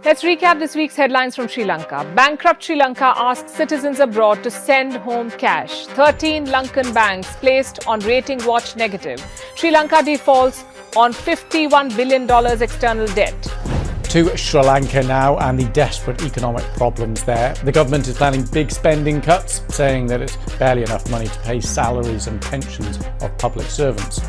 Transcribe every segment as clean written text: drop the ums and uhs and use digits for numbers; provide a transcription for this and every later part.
Let's recap this week's headlines from Sri Lanka. Bankrupt Sri Lanka asks citizens abroad to send home cash. 13 Lankan banks placed on rating watch negative. Sri Lanka defaults on $51 billion external debt. To Sri Lanka now and the desperate economic problems there. The government is planning big spending cuts, saying that it's barely enough money to pay salaries and pensions of public servants.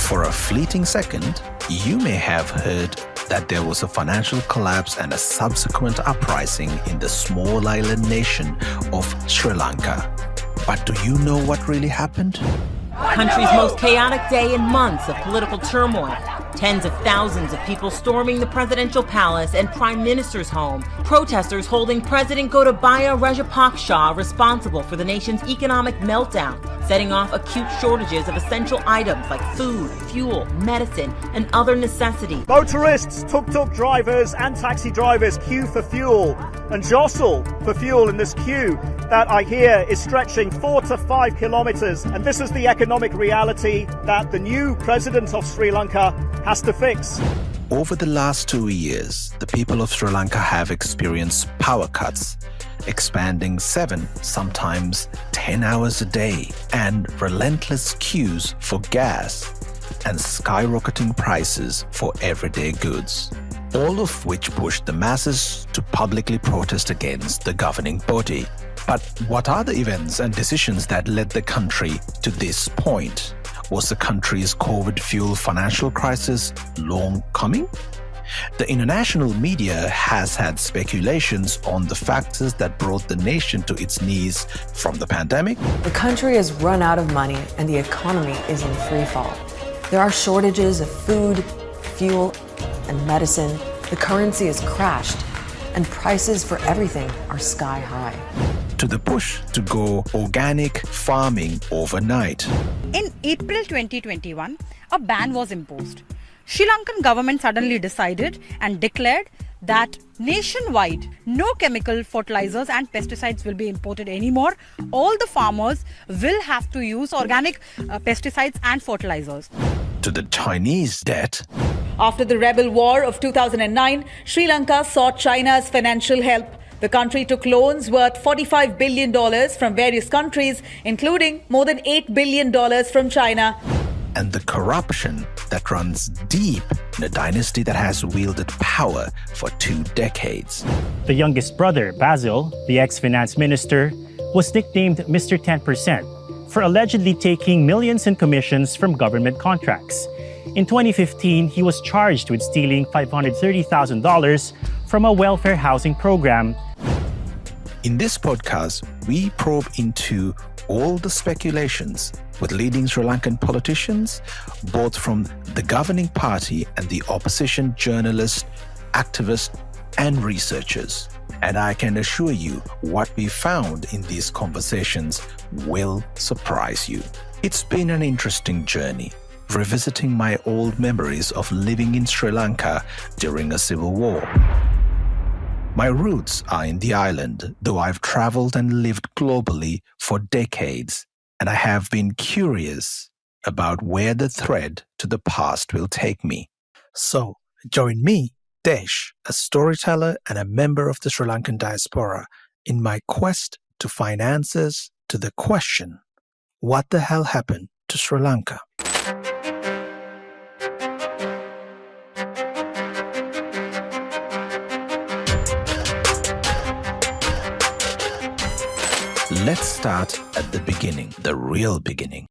For a fleeting second, you may have heard that there was a financial collapse and a subsequent uprising in the small island nation of Sri Lanka. But do you know what really happened? Country's most chaotic day in months of political turmoil. Tens of thousands of people storming the presidential palace and prime minister's home. Protesters holding President Gotabaya Rajapaksas responsible for the nation's economic meltdown, setting off acute shortages of essential items like food, fuel, medicine, and other necessities. Motorists, tuk-tuk drivers and taxi drivers queue for fuel and jostle for fuel in this queue that I hear is stretching 4 to 5 kilometers. And this is the economic reality that the new president of Sri Lanka has to fix. Over the last 2 years, the people of Sri Lanka have experienced power cuts, expanding 7, sometimes 10 hours a day, and relentless queues for gas and skyrocketing prices for everyday goods, all of which pushed the masses to publicly protest against the governing body. But what are the events and decisions that led the country to this point? Was the country's COVID fuel financial crisis long coming? The international media has had speculations on the factors that brought the nation to its knees from the pandemic. The country has run out of money and the economy is in free fall. There are shortages of food, fuel, and medicine. The currency has crashed and prices for everything are sky high. To the push to go organic farming overnight. In April 2021, a ban was imposed. Sri Lankan government suddenly decided and declared that nationwide, no chemical fertilizers and pesticides will be imported anymore. All the farmers will have to use organic pesticides and fertilizers. To the Chinese debt. After the rebel war of 2009, Sri Lanka sought China's financial help. The country took loans worth $45 billion from various countries, including more than $8 billion from China. And the corruption that runs deep in a dynasty that has wielded power for 2 decades. The youngest brother, Basil, the ex-finance minister, was nicknamed Mr. 10% for allegedly taking millions in commissions from government contracts. In 2015, he was charged with stealing $530,000 from a welfare housing program. In this podcast, we probe into all the speculations with leading Sri Lankan politicians, both from the governing party and the opposition journalists, activists, and researchers. And I can assure you, what we found in these conversations will surprise you. It's been an interesting journey, revisiting my old memories of living in Sri Lanka during a civil war. My roots are in the island, though I've traveled and lived globally for decades, and I have been curious about where the thread to the past will take me. So, join me, Desh, a storyteller and a member of the Sri Lankan diaspora, in my quest to find answers to the question, what the hell happened to Sri Lanka? Let's start at the beginning, the real beginning.